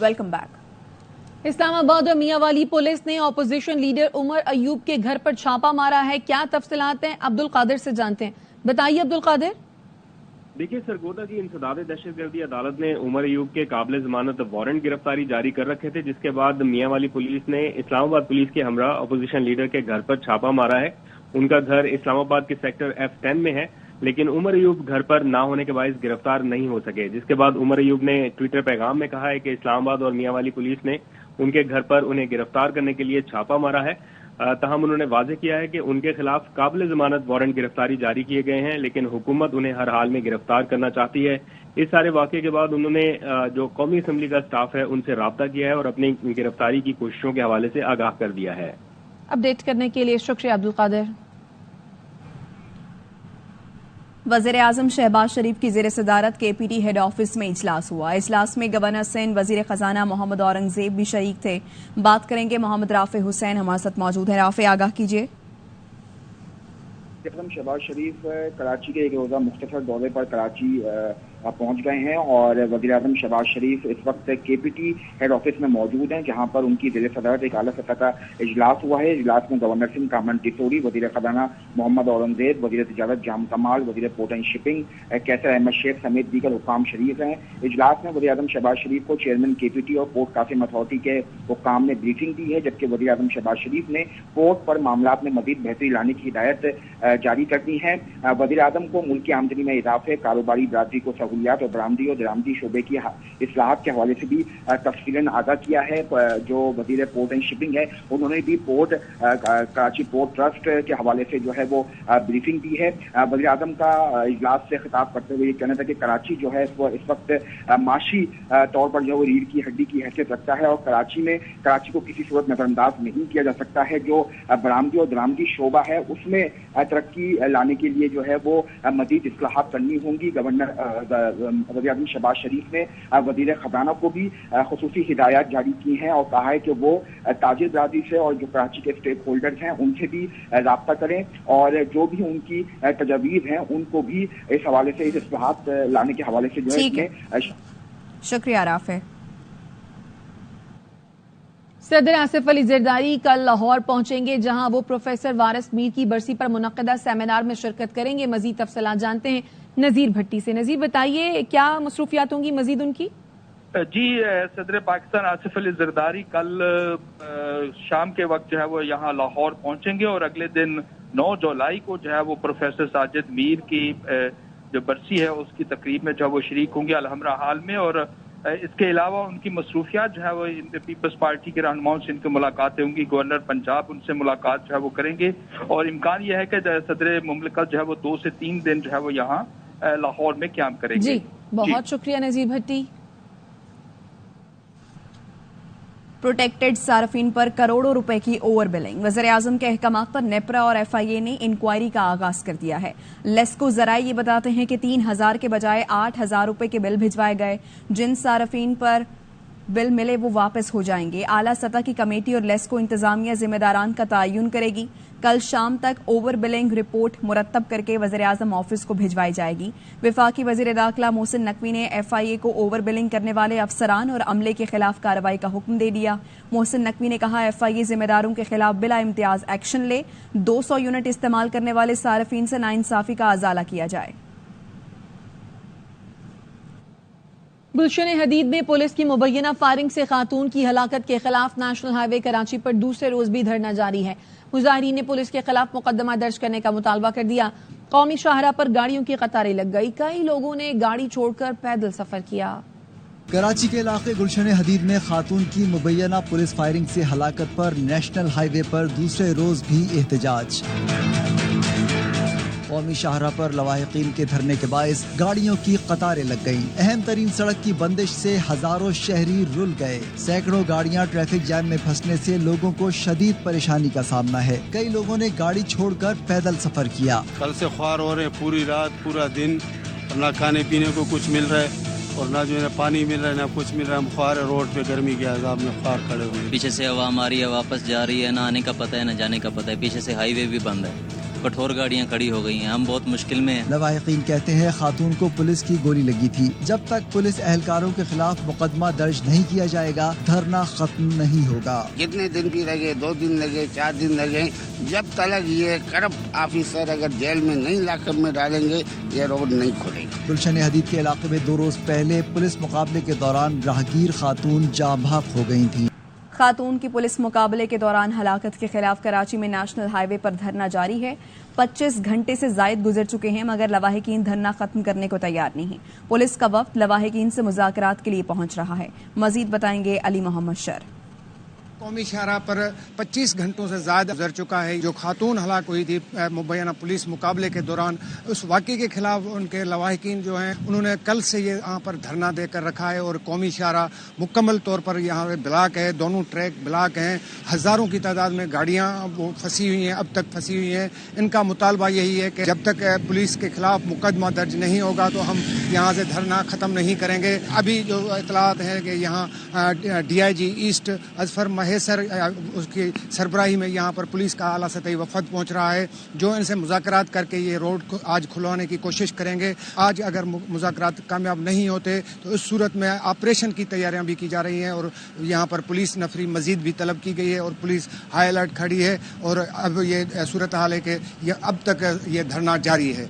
Welcome back. Islamabad और मियां वाली police ने अपोजिशन लीडर उमर अयूब के घर पर छापा मारा है। क्या तफसीलात हैं, अब्दुल कादिर से जानते हैं। बताइए अब्दुल कादिर। देखिए, सरगोदा की इंसदाद दहशतगर्दी अदालत ने उमर अयूब के काबिल जमानत वारंट गिरफ्तारी जारी कर रखे थे, जिसके बाद मियां वाली पुलिस ने इस्लामाबाद पुलिस के हमरा अपोजिशन लीडर के घर पर छापा मारा है। उनका घर इस्लामाबाद के सेक्टर F10 में है, लेकिन उमर अयूब घर पर ना होने के बायस गिरफ्तार नहीं हो सके, जिसके बाद उमर अयूब ने ट्विटर पैगाम में कहा है कि इस्लामाबाद और मियां वाली पुलिस ने उनके घर पर उन्हें गिरफ्तार करने के लिए छापा मारा है। तहम उन्होंने वाजे किया है कि उनके खिलाफ काबिल जमानत वारंट गिरफ्तारी जारी किए गए हैं, लेकिन हुकूमत उन्हें हर हाल में गिरफ्तार करना चाहती है। इस सारे वाक़े के बाद उन्होंने जो कौमी असम्बली का स्टाफ है उनसे राब्ता किया है और अपनी गिरफ्तारी की कोशिशों के हवाले से आगाह कर दिया है। अपडेट करने के लिए शुक्रिया अब्दुल कादिर। वज़ीर आज़म शहबाज शरीफ की ज़ेर सदारत KPT हेड ऑफिस में इजलास हुआ। इजलास में गवर्नर सिंध, वज़ीर खजाना मोहम्मद औरंगजेब भी शरीक थे। बात करेंगे मोहम्मद राफे हुसैन हमारे साथ मौजूद है। राफे, आगाह कीजिए। शहबाज शरीफ कराची के एक रोज़ा मुख्तसर दौरे पर कराची पहुंच गए हैं और वज़ीर आज़म शहबाज शरीफ इस वक्त KPT हेड ऑफिस में मौजूद हैं, जहां पर उनकी ज़ेर सदारत एक आला सतह का इजलास हुआ है। इजलास में गवर्नर सिंह कामरान टिसोरी, वज़ीर खजाना मोहम्मद औरंगजेब, वज़ीर तिजारत जाम कमाल, वज़ीर पोर्ट एंड शिपिंग कैसर अहमद शेख समेत दीगर हुक्काम शरीफ हैं। इजलास में वज़ीर आज़म शहबाज शरीफ को चेयरमैन KPT और पोर्ट कासिम अथॉरिटी के हुक्काम ने ब्रीफिंग दी है, जबकि वज़ीर आज़म शहबाज शरीफ ने पोर्ट पर मामलात में मज़ीद बेहतरी लाने की हिदायत जारी कर दी है। वज़ीर आज़म को मुल्क की आमदनी में इजाफे, कारोबारी बरादरी को सहूलियात और बरामदी और दरामदी शोबे की इस्लाहात के हवाले से भी तफसीलन आगाह किया है। जो वज़ीर पोर्ट एंड शिपिंग है उन्होंने भी कराची पोर्ट ट्रस्ट के हवाले से जो है वो ब्रीफिंग दी है। वज़ीर आज़म का इजलास से खिताब करते हुए ये कहना था कि कराची जो है वो इस वक्त माशी तौर पर जो रीढ़ की हड्डी की हैसियत रखता है और कराची को किसी सूरत नजरअंदाज नहीं किया जा सकता है। जो बरामदी और दरामदी शोबा है उसमें तरक्की लाने के लिए जो है वो मज़ीद इस्लाहात करनी होंगी। वज़ीर आज़म शहबाज शरीफ ने वज़ीर खजाना को भी खुसूसी हिदायत जारी की हैं और कहा है कि वो ताजिर बरादरी से और जो कराची के स्टेक होल्डर्स हैं उनसे भी राब्ता करें और जो भी उनकी तजवीज़ हैं उनको भी इस हवाले से, इस इस्लाहात लाने के हवाले से जो है। शुक्रिया राफे। सदर आसिफ अली जरदारी कल लाहौर पहुंचेंगे, जहां वो प्रोफेसर वारिस मीर की बरसी पर मुनक्कदा सेमिनार में शिरकत करेंगे। मजीद तफसीलात जानते हैं नज़ीर भट्टी से। नज़ीर, बताइए क्या मसरूफियात होंगी मजीद उनकी? जी, सदर पाकिस्तान आसिफ अली जरदारी कल शाम के वक्त जो है वो यहाँ लाहौर पहुंचेंगे और अगले दिन 9 जुलाई को जो है वो प्रोफेसर साजिद मीर की जो बरसी है उसकी तकरीब में जो है वो शरीक होंगे अलहमरा हाल में। और इसके अलावा उनकी मसरूफियात जो है वो पीपल्स पार्टी के रहनुमाओं से इनकी मुलाकातें होंगी। गवर्नर पंजाब उनसे मुलाकात जो है वो करेंगे और इम्कान यह है कि सदर मुमलिकत जो है वो 2 से 3 दिन जो है वो यहाँ लाहौर में क्याम करेंगे। जी, बहुत शुक्रिया नज़ीर भट्टी। प्रोटेक्टेड सार्फिन पर करोड़ों रुपए की ओवर बिलिंग। वज़ीर आज़म के अहकामात पर नेपरा और FIA ने इंक्वायरी का आगाज कर दिया है। लेस्को ज़राए ये बताते हैं कि 3,000 के बजाय 8,000 रुपए के बिल भिजवाए गए। जिन सार्फिन पर बिल मिले वो वापस हो जाएंगे। आला सतह की कमेटी और लेस्को इंतजामिया जिम्मेदारान का तयन करेगी। कल शाम तक ओवर बिलिंग रिपोर्ट मुरतब करके वज़ीर आज़म ऑफिस को भिजवाई जाएगी। वफाकी वज़ीर दाखिला मोहसिन नकवी ने FIA को ओवर बिलिंग करने वाले अफसरान और अमले के खिलाफ कार्रवाई का हुक्म दे दिया। मोहसिन नकवी ने कहा FIA जिम्मेदारों के खिलाफ बिला इम्तियाज एक्शन ले। 200 यूनिट इस्तेमाल करने वाले सार्फिन से नाइंसाफी का अजाला किया जाए। गुलशन हदीद में पुलिस की मुबैना फायरिंग से खातून की हलाकत के खिलाफ नेशनल हाईवे कराची पर दूसरे रोज भी धरना जारी है। मुजाहिरीन ने पुलिस के खिलाफ मुकदमा दर्ज करने का मुतालबा कर दिया। कौमी शाहरा पर गाड़ियों की कतारें लग गई। कई लोगों ने गाड़ी छोड़कर पैदल सफर किया। कराची के इलाके गुलशन हदीद में खातून की मुबैना पुलिस फायरिंग से हलाकत पर नेशनल हाईवे पर दूसरे रोज भी एहतजाज। कौमी शाहरा पर लवाहिकीन के धरने के बायस गाड़ियों की कतारें लग गईं। अहम तरीन सड़क की बंदिश से हजारों शहरी रुल गए। सैकड़ों गाड़ियां ट्रैफिक जैम में फंसने से लोगों को शदीद परेशानी का सामना है। कई लोगों ने गाड़ी छोड़कर पैदल सफर किया। कल से ख्वार हो रहे, पूरी रात पूरा दिन, न खाने पीने को कुछ मिल रहा है और ना जो है पानी मिल रहा है ना कुछ मिल रहा है। हम ख्वार रोड पे गर्मी के अजाब में ख्वार खड़े हुए। पीछे से आवाम आ रही है, वापस जा रही है, ना आने का पता है ना जाने का पता है। पीछे से हाईवे भी बंद है। कठोर गाड़ियां खड़ी हो गई हैं, हम बहुत मुश्किल में हैं। लवाहिकीन कहते हैं खातून को पुलिस की गोली लगी थी। जब तक पुलिस एहलकारों के खिलाफ मुकदमा दर्ज नहीं किया जाएगा धरना खत्म नहीं होगा। कितने दिन भी लगे, 2 दिन लगे, 4 दिन लगे, जब तक ये करप्ट ऑफिसर अगर जेल में नहीं लाकर में डालेंगे ये रोड नहीं खुलेगी। गुलशन हदीद के इलाके में 2 रोज पहले पुलिस मुकाबले के दौरान राहगीर खातून जाँ भाग हो गई थी। खातून की पुलिस मुकाबले के दौरान हलाकत के खिलाफ कराची में नेशनल हाईवे पर धरना जारी है। 25 घंटे से जायद गुजर चुके हैं मगर लवाहिकीन धरना खत्म करने को तैयार नहीं है। पुलिस का वफ्द लवाहिकीन से मुज़ाकरात के लिए पहुंच रहा है। मजीद बताएंगे अली मोहम्मद शर। कौमी शाहराह पर 25 घंटों से ज़्यादा गुजर चुका है। जो खातून हलाक हुई थी मुबैना पुलिस मुकाबले के दौरान, उस वाक़े के खिलाफ उनके लवाहिकीन जो हैं उन्होंने कल से ये यहाँ पर धरना देकर रखा है और कौमी शाहराह मुकम्मल तौर पर यहाँ पे ब्लॉक है, दोनों ट्रैक ब्लॉक हैं। हज़ारों की तादाद में गाड़ियाँ वो फंसी हुई हैं, अब तक फंसी हुई हैं। इनका मुतालबा यही है कि जब तक पुलिस के खिलाफ मुकदमा दर्ज नहीं होगा तो हम यहाँ से धरना ख़त्म नहीं करेंगे। अभी जो इतलात है कि यहाँ DIG ईस्ट अजफर सर उसकी सरबराही में यहाँ पर पुलिस का आला सतही वफद पहुँच रहा है जो इनसे मुज़ाकरात करके ये रोड को आज खुलवाने की कोशिश करेंगे। आज अगर मुज़ाकरात कामयाब नहीं होते तो इस सूरत में ऑपरेशन की तैयारियां भी की जा रही हैं और यहाँ पर पुलिस नफरी मजीद भी तलब की गई है और पुलिस हाई अलर्ट खड़ी है और अब ये सूरत हाल है कि अब तक ये धरना जारी है।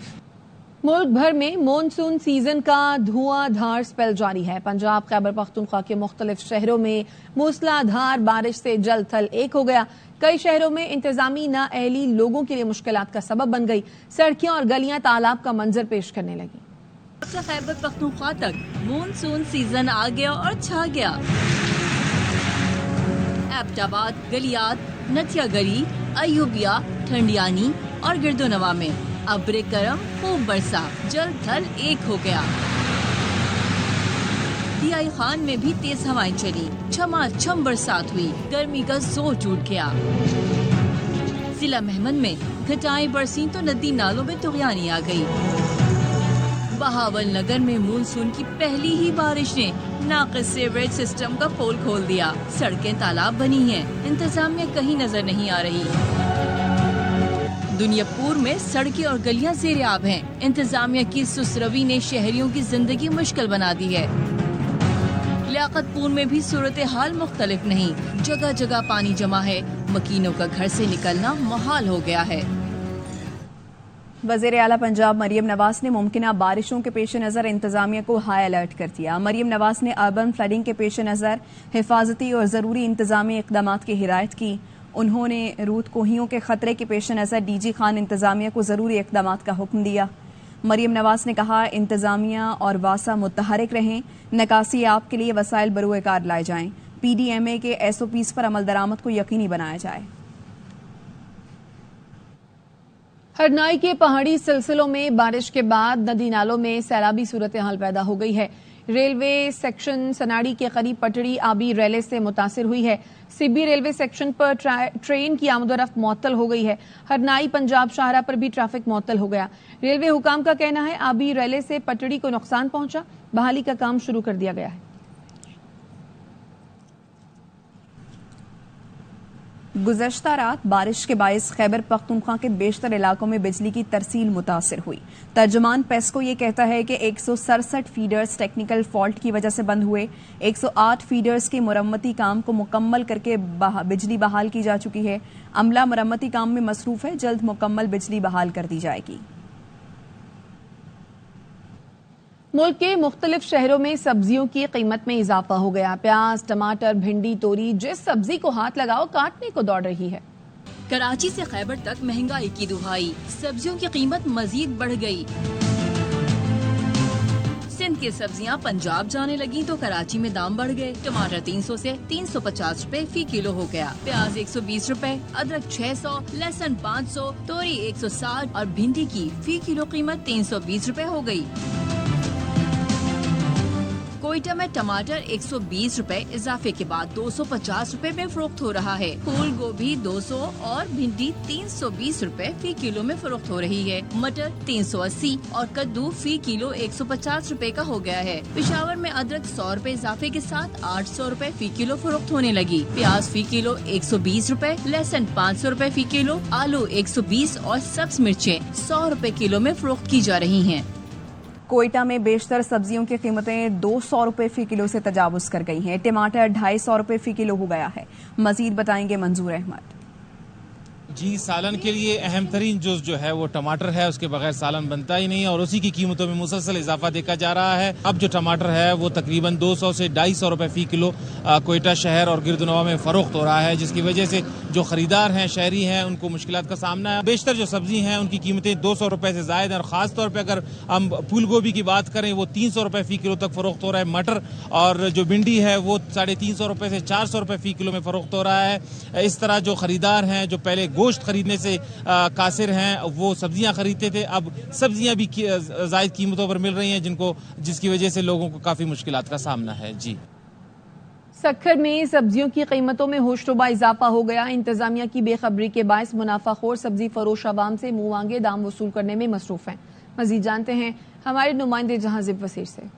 मुल्क भर में मॉनसून सीजन का धुआंधार स्पेल जारी है। पंजाब खैबर पख्तूनख्वा के मुख्तलिफ शहरों में मूसलाधार बारिश से जल थल एक हो गया। कई शहरों में इंतजामी नाअहली लोगों के लिए मुश्किलात का सबब बन गई। सड़कें और गलियां तालाब का मंजर पेश करने लगी। खैबर पख्तूनख्वा तक मॉनसून सीजन आ गया और छा गया। एबटाबाद, गलियात, नथिया गली, अयूबिया, ठंडियानी और गिरदोनवा में अब्रे करम खूब बरसा, जल थल एक हो गया। DI खान में भी तेज हवाएं चली, छमाछम बरसात हुई, गर्मी का जोर टूट गया। जिला मेहमन में घटाएं बरसी तो नदी नालों में तुगयानी आ गई। बहावल नगर में मानसून की पहली ही बारिश ने नाक़िस सीवरेज सिस्टम का पोल खोल दिया। सड़कें तालाब बनी हैं, इंतजामिया कहीं नजर नहीं आ रही। दुनियापुर में सड़कें और गलियां ज़ेर-ए-आब हैं। इंतजामिया की सुसरवी ने शहरियों की जिंदगी मुश्किल बना दी है। लियाकतपुर में भी सूरत हाल मुख्तलिफ नहीं, जगह जगह पानी जमा है, मकीनों का घर से निकलना मुहाल हो गया है। वज़ीर आला पंजाब मरियम नवाज ने मुमकिना बारिशों के पेश नज़र इंतजामिया को हाई अलर्ट कर दिया। मरियम नवाज ने अर्बन फ्लडिंग के पेश नज़र हिफाजती और ज़रूरी इंतजामी इक़दाम की हिदायत की। उन्होंने रूद कोहियों के खतरे के पेश नज़र DG खान इंतजामिया को ज़रूरी इक़दाम का हुक्म दिया। मरियम नवाज ने कहा इंतजामिया और वासा मुतहरिक रहें, निकासी आप के लिए वसाइल बरूए कार लाए जाएं, PDMA के SOPs पर अमल दरामद को यकीनी बनाया जाए। हरनाई के पहाड़ी सिलसिलों में बारिश के बाद नदी नालों में सैलाबी सूरत हाल पैदा हो गई है। रेलवे सेक्शन सनाड़ी के करीब पटड़ी आबी रैले से मुतासिर हुई है। सिब्बी रेलवे सेक्शन पर ट्रेन की आमदोरफ्त मुअत्तल हो गई है। हरनाई पंजाब शाहरा पर भी ट्रैफिक मुअत्तल हो गया। रेलवे हुकाम का कहना है आबी रैले से पटड़ी को नुकसान पहुंचा, बहाली का काम शुरू कर दिया गया है। गुज़श्ता रात बारिश के बायस खैबर पख्तूनख्वा के बेशतर इलाकों में बिजली की तरसील मुतासिर हुई। तर्जुमान पेस्को ये कहता है कि 167 फीडर्स टेक्निकल फॉल्ट की वजह से बंद हुए। 108 फीडर्स के मुरम्मती काम को मुकम्मल करके बिजली बहाल की जा चुकी है। अमला मुरम्मती काम में मसरूफ है, जल्द मुकम्मल बिजली बहाल कर दी जाएगी। मुल्क के मुख्तलिफ शहरों में सब्जियों की कीमत में इजाफा हो गया। प्याज, टमाटर, भिंडी, तोरी, जिस सब्जी को हाथ लगाओ काटने को दौड़ रही है। कराची से खैबर तक महंगाई की दुहाई, सब्जियों की कीमत मजीद बढ़ गई। सिंध की सब्जियां पंजाब जाने लगी तो कराची में दाम बढ़ गए। टमाटर 300 से 350 रुपए फी किलो हो गया। प्याज 120 रुपए, अदरक 600, लहसुन 500, तोरी 160 और भिंडी की फी किलो कीमत 320 रुपए हो गई। कोयटा में टमाटर 120 रुपए इजाफे के बाद 250 रुपए में फरोख्त हो रहा है। फूल गोभी 200 और भिंडी 320 रुपए फी किलो में फरोख्त हो रही है। मटर 380 और कद्दू फी किलो 150 रुपए का हो गया है। पेशावर में अदरक 100 रुपए इजाफे के साथ 800 रुपए फी किलो फरोख्त होने लगी। प्याज फी किलो 120 रुपए, लहसुन 500 रुपए फी किलो, आलू 120 और सब्ज मिर्चें 100 रुपए किलो में फरोख्त की जा रही हैं। कोयटा में बेशतर सब्जियों की कीमतें 200 रुपए फी किलो से तजावुज कर गई हैं। टमाटर 250 रुपए फी किलो हो गया है। मजीद बताएंगे मंजूर अहमद। जी, सालन के लिए अहम तरीन जुज़ जो है वो टमाटर है, उसके बगैर सालन बनता ही नहीं है और उसी की कीमतों में मुसलसल इजाफा देखा जा रहा है। अब जो टमाटर है वो तकरीबन 200 से 250 रुपए फी किलो कोयटा शहर और गिरदनवा में फरोख्त हो रहा है, जिसकी वजह से जो खरीदार हैं, शहरी हैं, उनको मुश्किलात का सामना है। बेशतर जो सब्जी हैं उनकी कीमतें 200 रुपए से ज़ायद हैं और ख़ास तौर पर अगर हम फूल गोभी की बात करें वो 300 रुपए फी किलो तक फरोख्त हो रहा है। मटर और जो भिंडी है वो 350 रुपए से 400 रुपए फी किलो में फरोख्त हो रहा है। इस तरह जो खरीदार हैं, जो पहले गोश्त खरीदने से कासिर हैं, वो सब्जियां खरीदते थे, अब सब्जियां भी जायद कीमतों पर मिल रही हैं, जिसकी वजह से लोगों को काफी मुश्किलात का सामना है। जी, सक्खर में सब्जियों की कीमतों में होशरुबा इजाफा हो गया। इंतजामिया की बेखबरी के बायस मुनाफाखोर सब्जी फरोश आवाम से मुंह मांगे दाम वसूल करने में मसरूफ हैं। मजीद जानते हैं हमारे नुमाइंदे जहांजिब वसीर से।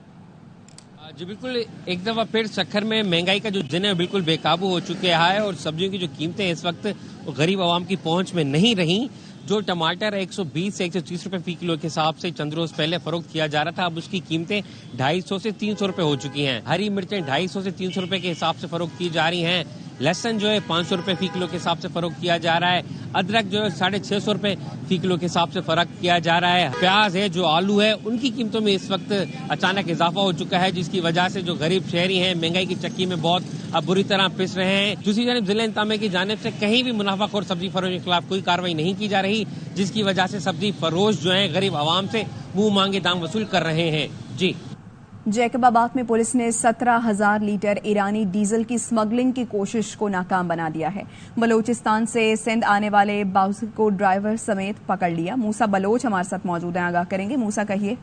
जी बिल्कुल, एक दफ़ा फिर सक्खर में महंगाई का जो दिन है बिल्कुल बेकाबू हो चुका है और सब्जियों की जो कीमतें इस वक्त गरीब आवाम की पहुंच में नहीं रही। जो टमाटर 120 से 130 रुपए फी किलो के हिसाब से चंद रोज पहले फरोख्त किया जा रहा था, अब उसकी कीमतें 250 से 300 रुपए हो चुकी हैं। हरी मिर्चें 250 से 300 रुपए के हिसाब से फरोख्त की जा रही हैं। लहसुन जो है 500 रुपए फी किलो के हिसाब से फरोख्त किया जा रहा है। अदरक जो है 650 रुपए फी किलो के हिसाब से फर्क किया जा रहा है। प्याज है, जो आलू है, उनकी कीमतों में इस वक्त अचानक इजाफा हो चुका है, जिसकी वजह से जो गरीब शहरी हैं महंगाई की चक्की में बहुत अब बुरी तरह पिस रहे हैं। दूसरी जानब जिला इंतजामिया की जानिब से कहीं भी मुनाफाखोर सब्जी फरोश के खिलाफ कोई कार्रवाई नहीं की जा रही, जिसकी वजह से सब्जी फरोश जो है गरीब आवाम से मुंह मांगे दाम वसूल कर रहे हैं। जी, जैकबाबाद में पुलिस ने 17,000 लीटर ईरानी डीजल की स्मगलिंग की कोशिश को नाकाम बना दिया है। बलोचिस्तान से सिंध आने वाले बाउसर को ड्राइवर समेत पकड़ लिया। मूसा बलोच हमारे साथ मौजूद हैं, आगाह करेंगे। मूसा, कहिए।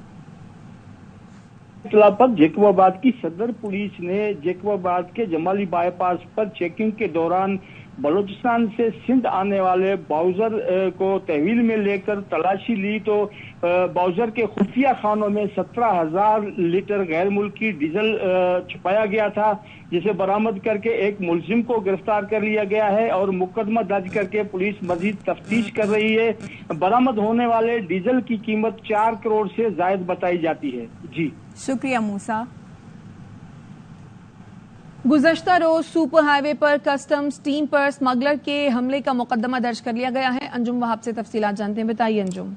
इत्तला पर जैकबाबाद की सदर पुलिस ने जैकबाबाद के जमाली बाईपास पर चेकिंग के दौरान बलूचिस्तान से सिंध आने वाले बाउजर को तहवील में लेकर तलाशी ली तो बाउजर के खुफिया खानों में 17,000 लीटर गैर मुल्की डीजल छुपाया गया था, जिसे बरामद करके एक मुलजिम को गिरफ्तार कर लिया गया है और मुकदमा दर्ज करके पुलिस मजीद तफ्तीश कर रही है। बरामद होने वाले डीजल की कीमत 4 करोड़ से जायद बताई जाती है। जी, शुक्रिया मूसा। गुज़श्ता रोज सुपर हाईवे पर कस्टम्स टीम पर स्मगलर के हमले का मुकदमा दर्ज कर लिया गया है। अंजुम वहाब से तफसीलात जानते हैं, बताइए अंजुम।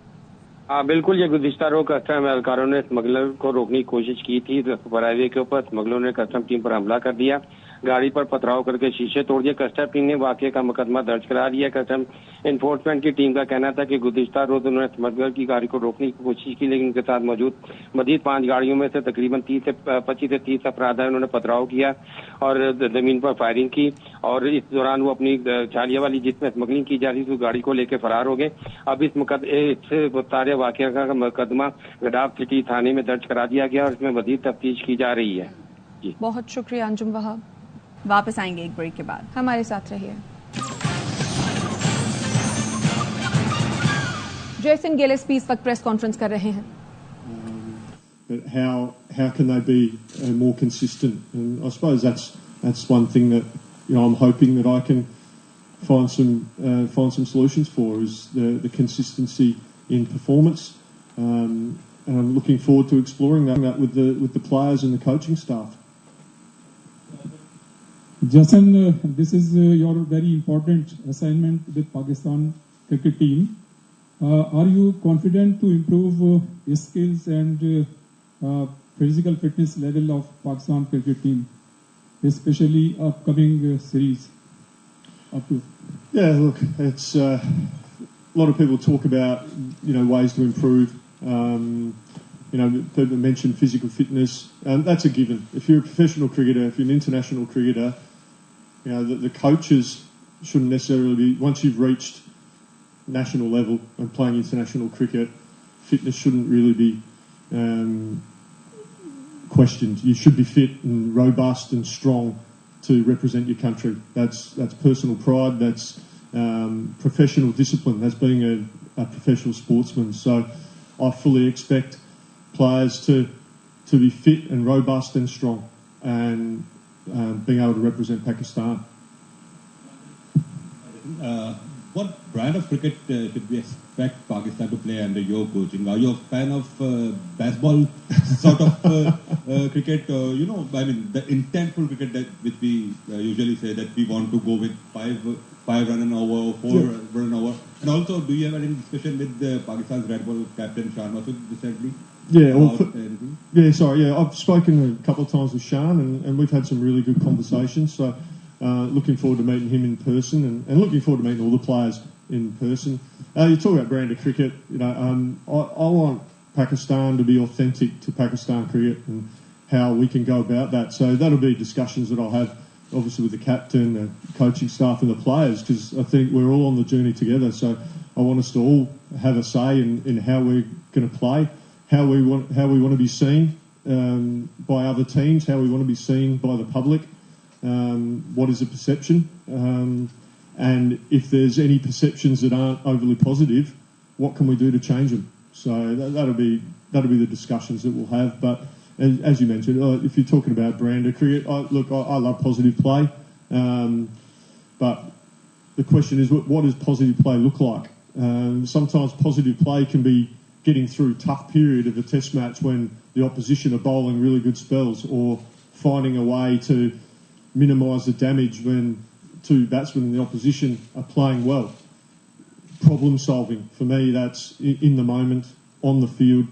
बिल्कुल, ये गुज़िश्ता रोज कस्टम एहलकारों ने स्मगलर को रोकने की कोशिश की थी। सुपर हाईवे के ऊपर स्मगलरों ने कस्टम टीम पर हमला कर दिया, गाड़ी पर पथराव करके शीशे तोड़ दिए। कस्टम टीम ने वाकये का मुकदमा दर्ज करा दिया। कस्टम इन्फोर्समेंट की टीम का कहना था कि गुज़िश्ता रोज उन्होंने स्मगलर की गाड़ी को रोकने की कोशिश की, लेकिन उनके साथ मौजूद मजीद 5 गाड़ियों में से तकरीबन 25 से 30 अफराद है, उन्होंने पथराव किया और जमीन पर फायरिंग की और इस दौरान वो अपनी चालिया वाली जिसमें स्मगलिंग की जा रही थी उस गाड़ी को लेकर फरार हो गए। अब इससे सारे वाकये का मुकदमा गडाफ सिटी थाने में दर्ज करा दिया गया और इसमें मजीद तफ्तीश की जा रही है। जी, बहुत शुक्रिया अंजुम वहाब। वापस आएंगे एक ब्रेक के बाद, हमारे साथ रहिए। जयसिंह गिलेस्पी इस वक्त प्रेस कॉन्फ्रेंस कर रहे हैं। How can they be more consistent? And I suppose that's one thing that I'm hoping that I can find some solutions for is the consistency in performance, and I'm looking forward to exploring that with the players and the coaching staff. Jason, this is your very important assignment with Pakistan cricket team. Are you confident to improve skills and physical fitness level of Pakistan cricket team, especially upcoming series? Yeah, look, it's a lot of people talk about ways to improve. People mention physical fitness, and that's a given. If you're a professional cricketer, if you're an international cricketer, the coaches shouldn't necessarily be, once you've reached national level and playing international cricket, fitness shouldn't really be questioned. You should be fit and robust and strong to represent your country. That's personal pride. That's professional discipline. That's being a professional sportsman. So I fully expect players to be fit and robust and strong, and being able to represent Pakistan. What brand of cricket should we expect Pakistan to play under your coaching? Are you a fan of baseball sort of cricket? I mean, the intentful cricket that which we usually say that we want to go with five run an over, 4 run an over. And also, do you have any discussion with Pakistan's Red Ball captain Shan Masood recently? I've spoken a couple of times with Shan, and we've had some really good conversations. So looking forward to meeting him in person, and looking forward to meeting all the players in person. You talk about brand of cricket. I want Pakistan to be authentic to Pakistan cricket and how we can go about that. So that'll be discussions that I'll have, obviously, with the captain, the coaching staff, and the players, because I think we're all on the journey together. So I want us to all have a say in how we're going to play, how we want to be seen by other teams, how we want to be seen by the public. What is the perception? And if there's any perceptions that aren't overly positive, what can we do to change them? So that'll be the discussions that we'll have. But as you mentioned, if you're talking about brand of cricket, I love positive play. But the question is, what does positive play look like? Sometimes positive play can be getting through a tough period of a test match when the opposition are bowling really good spells, or finding a way to minimise the damage when two batsmen in the opposition are playing well. Problem solving, for me, that's in the moment, on the field.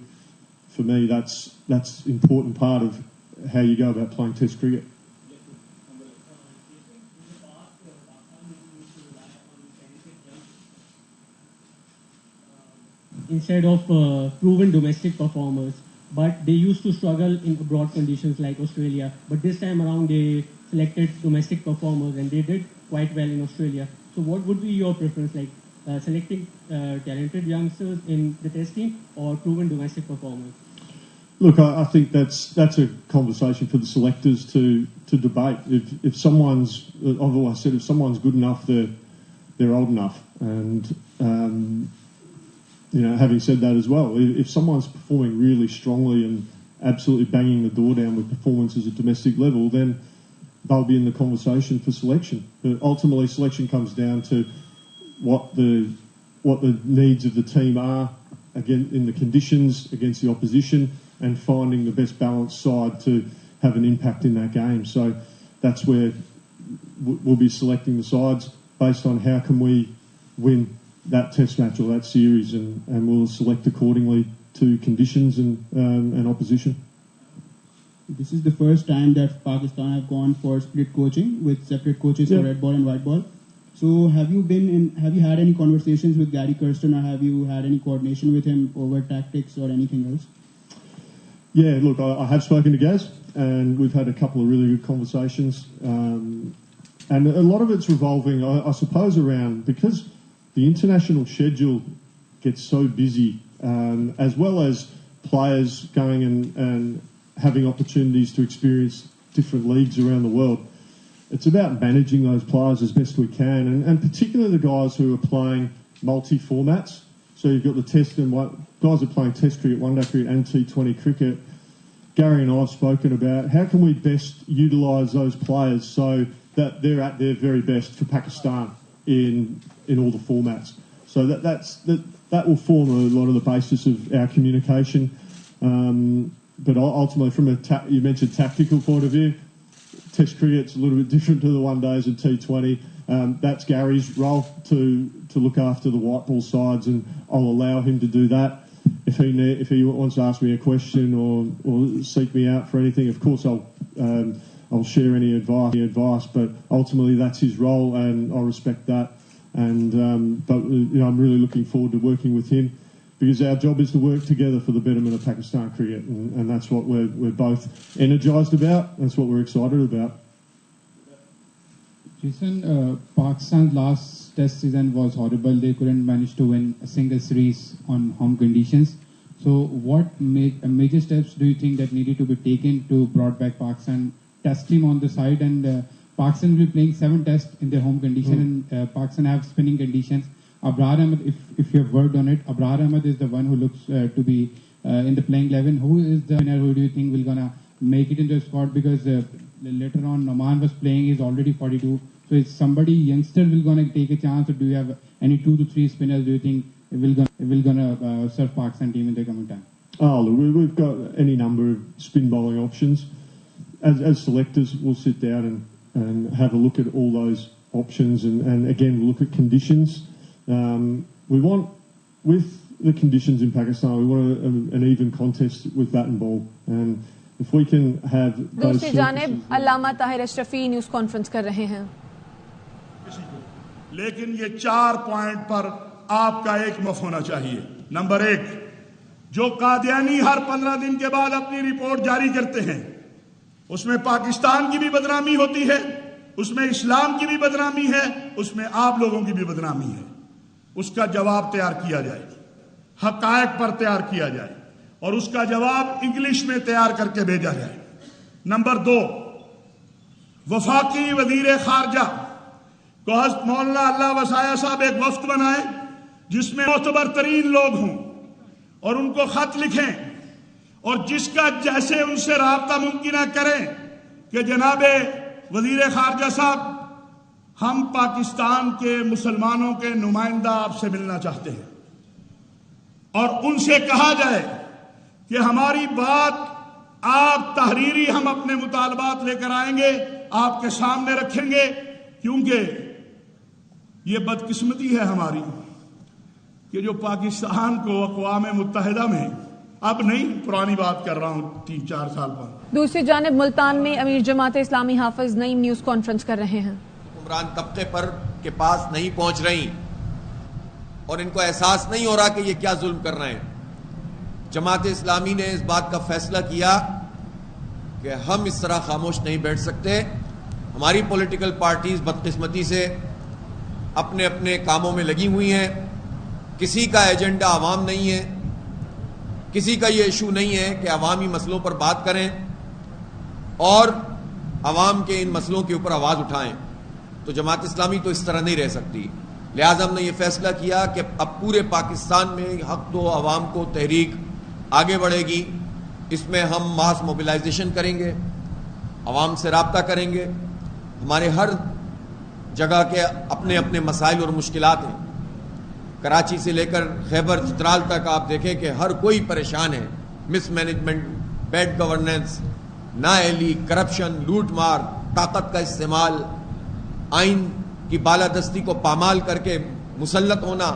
For me, that's important part of how you go about playing Test cricket. Instead of proven domestic performers, but they used to struggle in abroad conditions like Australia. But this time around, they selected domestic performers, and they did quite well in Australia. So what would be your preference, like selecting talented youngsters in the Test team or proven domestic performers? Look, I think that's a conversation for the selectors to debate. If someone's, I've always said, if someone's good enough, they're old enough. And having said that as well, if someone's performing really strongly and absolutely banging the door down with performances at domestic level, then they'll be in the conversation for selection. But ultimately, selection comes down to what the needs of the team are, again, in the conditions against the opposition, and finding the best balanced side to have an impact in that game. So that's where we'll be selecting the sides based on how can we win that test match or that series, and we'll select accordingly to conditions and opposition. This is the first time that Pakistan have gone for split coaching with separate coaches for red ball and white ball. So have you had any conversations with Gary Kirsten, or have you had any coordination with him over tactics or anything else? Yeah, look, I have spoken to Gaz, and we've had a couple of really good conversations. And a lot of it's revolving, I suppose, around, because the international schedule gets so busy, as well as players going and having opportunities to experience different leagues around the world. It's about managing those players as best we can, and particularly the guys who are playing multi-formats. So you've got the Test and guys are playing Test cricket, One-Day cricket and T20 cricket. Gary and I have spoken about how can we best utilise those players so that they're at their very best for Pakistan in all the formats. So that will form a lot of the basis of our communication. But ultimately, from you mentioned tactical point of view, Test cricket's a little bit different to the one-days and T20. That's Gary's role to look after the white ball sides, and I'll allow him to do that. If he wants to ask me a question or seek me out for anything, of course I'll share any advice. But ultimately, that's his role, and I respect that. And but I'm really looking forward to working with him, because our job is to work together for the betterment of Pakistan cricket, and that's what we're both energised about. That's what we're excited about. Jason, Pakistan's last test season was horrible. They couldn't manage to win a single series on home conditions. So what major steps do you think that needed to be taken to brought back Pakistan, test team on the side, and Pakistan will be playing 7 tests in their home condition, and Pakistan have spinning conditions. Abrar Ahmed, if you have worked on it, Abrar Ahmed is the one who looks to be in the playing 11. Who is the winner? Who do you think will gonna make it into the squad? Because later on, Noman was playing. He's already 42. So is somebody youngster will gonna take a chance, or do you have any 2 to 3 spinners? Do you think will gonna serve Pakistan team in the coming time? Oh, look, we've got any number of spin bowling options. As selectors, we'll sit down and have a look at all those options, and again, we'll look at conditions. We want, with the conditions in Pakistan, we want an even contest with bat and ball, and if we can have those. दूसरी जानिब अल्लामा Tahir Ashrafi news conference कर रहे हैं। लेकिन ये 4 point पर आपका एक मुख होना चाहिए। नंबर 1, जो कादियानी हर 15 दिन के बाद अपनी रिपोर्ट जारी करते हैं, उसमें पाकिस्तान की भी बदनामी होती है, उसमें इस्लाम की भी बदनामी है, उसमें आप लोगों की भी बदनामी है। उसका जवाब तैयार किया जाए, हकायक पर तैयार किया जाए, और उसका जवाब इंग्लिश में तैयार करके भेजा जाए। नंबर 2, वफाकी वजीर खारजा को हज़रत मौलाना अल्लाह वसाया साहब एक वफ्द बनाए जिसमें मोतबर तरीन लोग हों, और उनको खत लिखें, और जिसका जैसे उनसे राब्ता मुमकिन करें कि जनाबे वजीर खारजा साहब, हम पाकिस्तान के मुसलमानों के नुमाइंदा आपसे मिलना चाहते हैं, और उनसे कहा जाए कि हमारी बात आप तहरीरी, हम अपने मुतालबात लेकर आएंगे, आपके सामने रखेंगे, क्योंकि ये बदकिस्मती है हमारी कि जो पाकिस्तान को अक़वाम मुत्तहिदा में, अब नहीं पुरानी बात कर रहा हूँ, 3-4 साल पर। दूसरी जानिब मुल्तान में अमीर जमात इस्लामी हाफिज नईम न्यूज़ कॉन्फ्रेंस कर रहे हैं। हुक्मरान तबके पर के पास नहीं पहुंच रही और इनको एहसास नहीं हो रहा कि ये क्या जुल्म कर रहे हैं। जमात इस्लामी ने इस बात का फैसला किया कि हम इस तरह खामोश नहीं बैठ सकते। हमारी पॉलिटिकल पार्टीज बदकिस्मती से अपने अपने कामों में लगी हुई हैं, किसी का एजेंडा आवाम नहीं है, किसी का ये इशू नहीं है कि अवामी मसलों पर बात करें और अवाम के इन मसलों के ऊपर आवाज़ उठाएं। तो जमात इस्लामी तो इस तरह नहीं रह सकती। लिहाजा हमने ये फैसला किया कि अब पूरे पाकिस्तान में हक दो अवाम को तहरीक आगे बढ़ेगी। इसमें हम मास मोबिलाइजेशन करेंगे, अवाम से राब्ता करेंगे। हमारे हर जगह के अपने अपने मसाइल और मुश्किलात हैं। कराची से लेकर खैबर चित्राल तक आप देखें कि हर कोई परेशान है। मिस मैनेजमेंट, बैड गवर्नेंस, नाअहली, करप्शन, लूट मार, ताकत का इस्तेमाल, आइन की बालादस्ती को पामाल करके मुसल्लत होना,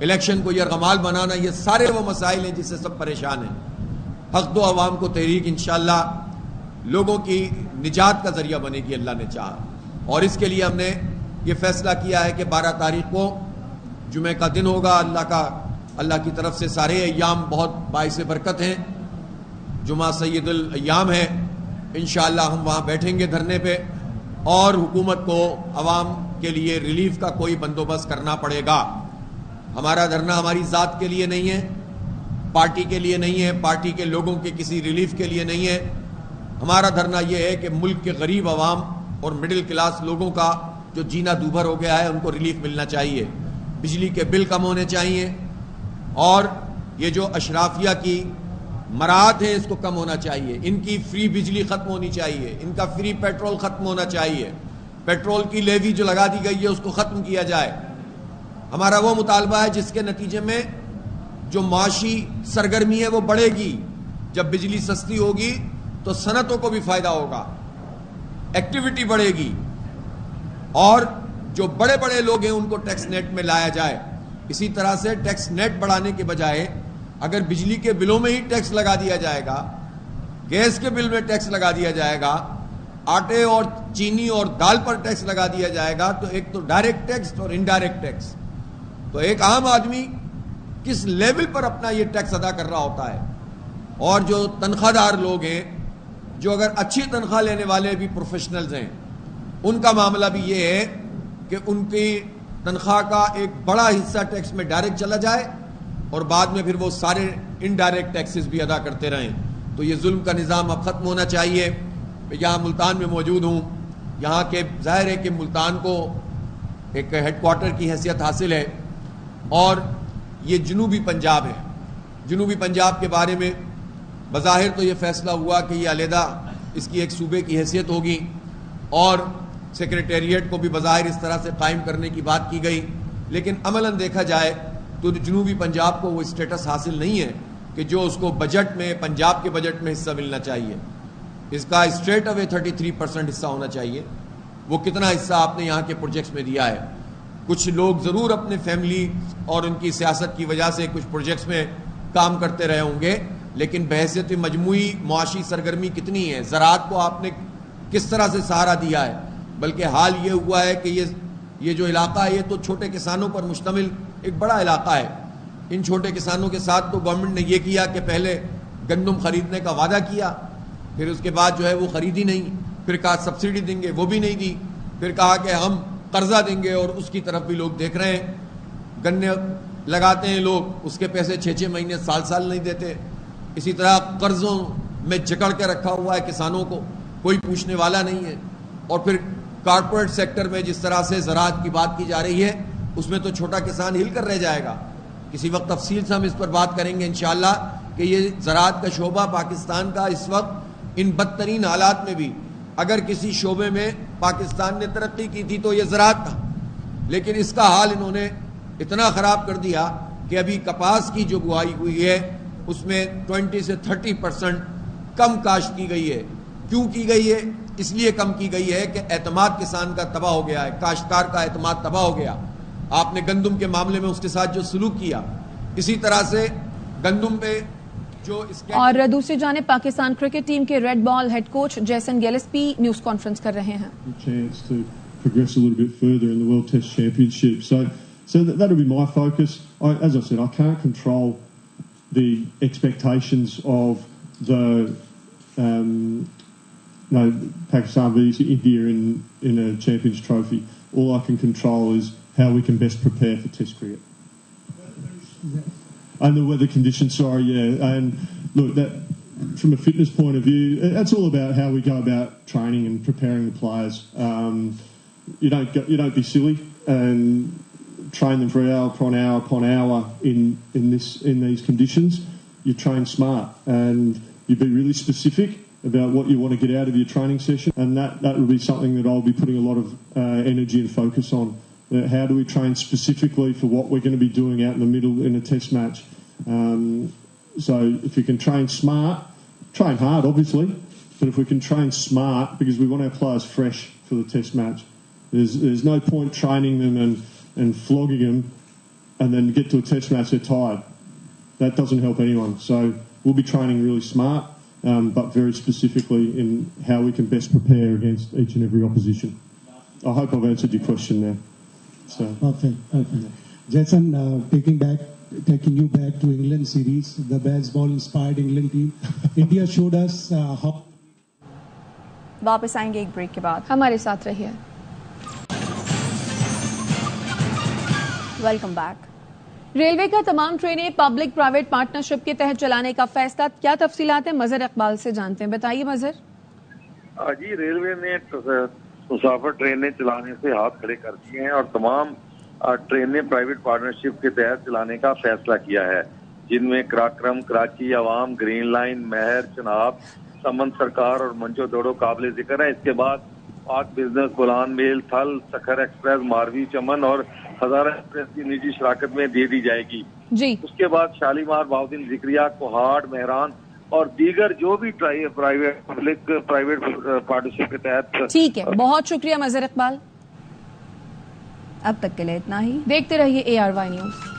इलेक्शन को यरगमाल बनाना, ये सारे वो मसाइल हैं जिससे सब परेशान हैं। हक दो अवाम को तहरीक इंशाअल्लाह लोगों की निजात का जरिया बनेगी, अल्लाह ने चाहा। और इसके लिए हमने ये फैसला किया है कि 12 तारीख को जुमे का दिन होगा। अल्लाह की तरफ से सारे अय्याम बहुत बाइस बरकत हैं। जुमा सैयदुल अय्याम है। इंशाअल्लाह हम वहाँ बैठेंगे धरने पे और हुकूमत को अवाम के लिए रिलीफ का कोई बंदोबस्त करना पड़ेगा। हमारा धरना हमारी ज़ात के लिए नहीं है, पार्टी के लिए नहीं है, पार्टी के लोगों के किसी रिलीफ के लिए नहीं है। हमारा धरना ये है कि मुल्क के गरीब अवाम और मिडिल क्लास लोगों का जो जीना दूभर हो गया है उनको रिलीफ मिलना चाहिए। बिजली के बिल कम होने चाहिए और ये जो अशराफिया की मराहत है इसको कम होना चाहिए। इनकी फ्री बिजली खत्म होनी चाहिए, इनका फ्री पेट्रोल खत्म होना चाहिए। पेट्रोल की लेवी जो लगा दी गई है उसको खत्म किया जाए। हमारा वो मुतालबा है जिसके नतीजे में जो माशी सरगर्मी है वो बढ़ेगी। जब बिजली सस्ती होगी तो सनतों को भी फायदा होगा, एक्टिविटी बढ़ेगी और जो बड़े बड़े लोग हैं उनको टैक्स नेट में लाया जाए। इसी तरह से टैक्स नेट बढ़ाने के बजाय अगर बिजली के बिलों में ही टैक्स लगा दिया जाएगा, गैस के बिल में टैक्स लगा दिया जाएगा, आटे और चीनी और दाल पर टैक्स लगा दिया जाएगा, तो एक तो डायरेक्ट टैक्स और इनडायरेक्ट टैक्स, तो एक आम आदमी किस लेवल पर अपना ये टैक्स अदा कर रहा होता है। और जो तनख्वाहदार लोग हैं, जो अगर अच्छी तनख्वाह लेने वाले भी प्रोफेशनल्स हैं, उनका मामला भी ये है कि उनकी तनख्वाह का एक बड़ा हिस्सा टैक्स में डायरेक्ट चला जाए और बाद में फिर वो सारे انڈائریکٹ ٹیکسز بھی ادا کرتے رہیں. تو یہ ظلم کا نظام اب ختم ہونا چاہیے. یہاں ملتان میں موجود ہوں. یہاں کے ظاہر ہے کہ ملتان کو ایک ہیڈ کوارٹر کی حیثیت حاصل ہے اور یہ جنوبی پنجاب ہے. جنوبی پنجاب کے بارے میں بظاہر تو یہ فیصلہ ہوا کہ یہ علیحدہ اس کی ایک صوبے کی حیثیت ہوگی اور سیکریٹریٹ کو بھی بظاہر اس طرح سے قائم کرنے کی بات کی گئی, لیکن عملاً دیکھا جائے تو جنوبی پنجاب کو وہ اسٹیٹس حاصل نہیں ہے کہ جو اس کو بجٹ میں, پنجاب کے بجٹ میں حصہ ملنا چاہیے. اس کا اسٹریٹ اوے 33% حصہ ہونا چاہیے. وہ کتنا حصہ آپ نے یہاں کے پروجیکٹس میں دیا ہے؟ کچھ لوگ ضرور اپنے فیملی اور ان کی سیاست کی وجہ سے کچھ پروجیکٹس میں کام کرتے رہے ہوں گے, لیکن بحیثیت مجموعی معاشی سرگرمی کتنی ہے؟ زراعت کو آپ نے کس طرح سے سہارا دیا ہے؟ بلکہ حال یہ ہوا ہے کہ یہ جو علاقہ ہے یہ تو چھوٹے کسانوں پر مشتمل ایک بڑا علاقہ ہے. ان چھوٹے کسانوں کے ساتھ تو گورنمنٹ نے یہ کیا کہ پہلے گندم خریدنے کا وعدہ کیا, پھر اس کے بعد جو ہے وہ خریدی نہیں, پھر کہا سبسڈی دیں گے وہ بھی نہیں دی, پھر کہا کہ ہم قرضہ دیں گے اور اس کی طرف بھی لوگ دیکھ رہے ہیں. گنے لگاتے ہیں لوگ, اس کے پیسے 6 مہینے سال نہیں دیتے. اسی طرح قرضوں میں جکڑ کے رکھا ہوا ہے کسانوں کو, کوئی پوچھنے والا نہیں ہے. اور پھر کارپوریٹ سیکٹر میں جس طرح سے زراعت کی بات کی جا رہی ہے اس میں تو چھوٹا کسان ہل کر رہ جائے گا. کسی وقت تفصیل سے ہم اس پر بات کریں گے انشاءاللہ کہ یہ زراعت کا شعبہ پاکستان کا اس وقت ان بدترین حالات میں بھی, اگر کسی شعبے میں پاکستان نے ترقی کی تھی تو یہ زراعت تھا, لیکن اس کا حال انہوں نے اتنا خراب کر دیا کہ ابھی کپاس کی جو بوائی ہوئی ہے اس میں 20 سے 30% کم کاشت کی گئی ہے. کیوں کی گئی ہے؟ اس لیے کم کی گئی ہے کہ اعتماد کسان کا تباہ ہو گیا ہے, کاشتکار کا اعتماد تباہ ہو گیا. آپ نے گندم کے معاملے میں اس کے ساتھ جو سلوک کیا, اسی طرح سے گندم پہ جو اور دوسری جانب پاکستان کرکٹ ٹیم کے red ball head coach Jason Gillespie news conference کر رہے ہیں. Progress a little bit further in the World Test Championship. So that'll be my focus. As I said, I can't control the expectations of the Pakistan vs India in a Champions Trophy. All I can control is how we can best prepare for Test cricket. And the weather conditions, and look, that from a fitness point of view, that's all about how we go about training and preparing the players. You don't be silly and train them for hour upon hour in these conditions. You train smart and you be really specific about what you want to get out of your training session, and that will be something that I'll be putting a lot of energy and focus on. How do we train specifically for what we're going to be doing out in the middle in a test match? So if we can train smart, train hard obviously, but if we can train smart, because we want our players fresh for the test match. There's no point training them and flogging them and then get to a test match they're tired. That doesn't help anyone. So we'll be training really smart, but very specifically in how we can best prepare against each and every opposition. I hope I've answered your question there. So. Okay. Jason, taking you back to England series, the baseball-inspired England team. India showed us how. واپس آئیں گے ایک break کے بعد, ہمارے ساتھ رہیے. Welcome back. Railway کا تمام ٹرینیں پبلک پرائیویٹ پارٹنرشپ کے تحت چلانے کا فیصلہ, کیا تفصیلات ہیں مظہر اقبال سے جانتے ہیں. بتائیے مظہر. جی, ریلوے نے مسافر ٹرینیں چلانے سے ہاتھ کھڑے کر دیے ہیں اور تمام ٹرینیں پرائیویٹ پارٹنرشپ کے تحت چلانے کا فیصلہ کیا ہے, جن میں کراکرم, کراچی عوام, گرین لائن, مہر, چناب, سمن سرکار اور منجو دوڑو قابل ذکر ہے. اس کے بعد پاک بزنس, بولان میل, تھل, سکھر ایکسپریس, ماروی, چمن اور ہزارہ ایکسپریس کی نجی شراکت میں دے دی جائے گی. جی. اس کے بعد شالیمار, بہاؤدین, ذکریہ, کوہاڑ, مہران اور دیگر جو بھی پرائیویٹ پبلک پرائیویٹ پارٹنرشپ کے تحت. ٹھیک ہے, بہت شکریہ مظہر اقبال. اب تک کے لیے اتنا ہی. دیکھتے رہیے ARY نیوز.